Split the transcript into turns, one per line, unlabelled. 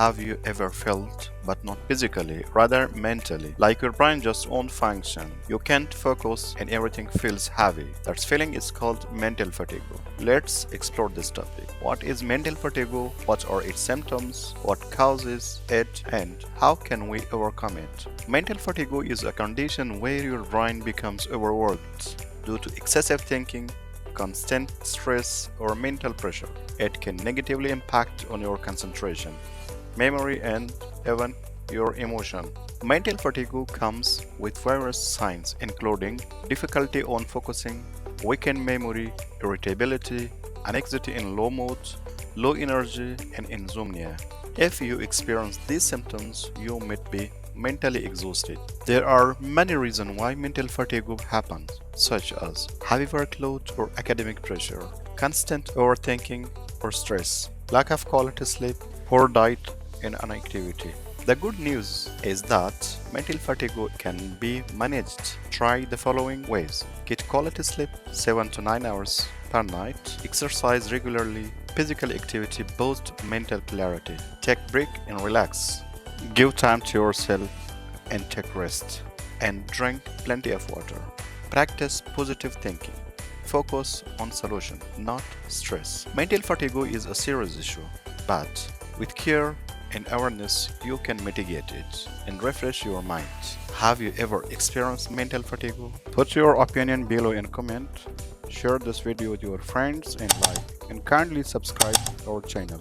Have you ever felt, but not physically, rather mentally, like your brain just won't function? You can't focus and everything feels heavy. That feeling is called mental fatigue. Let's explore this topic. What is mental fatigue? What are its symptoms? What causes it? And how can we overcome it? Mental fatigue is a condition where your brain becomes overworked due to excessive thinking, constant stress, or mental pressure. It can negatively impact on your concentration, memory, and even your emotion. Mental fatigue comes with various signs including difficulty on focusing, weakened memory, irritability, anxiety in low mood, low energy, and insomnia. If you experience these symptoms, you might be mentally exhausted. There are many reasons why mental fatigue happens, such as heavy workload or academic pressure, constant overthinking or stress, lack of quality sleep, poor diet, and inactivity. The good news is that mental fatigue can be managed. Try the following ways: get quality sleep 7 to 9 hours per night, exercise regularly, physical activity boosts mental clarity, take break and relax, give time to yourself and take rest, and drink plenty of water. Practice positive thinking. Focus on solution, not stress. Mental fatigue is a serious issue, but with care and awareness, you can mitigate it and refresh your mind. Have you ever experienced mental fatigue? Put your opinion below in comment. Share this video with your friends and like, and kindly subscribe our channel.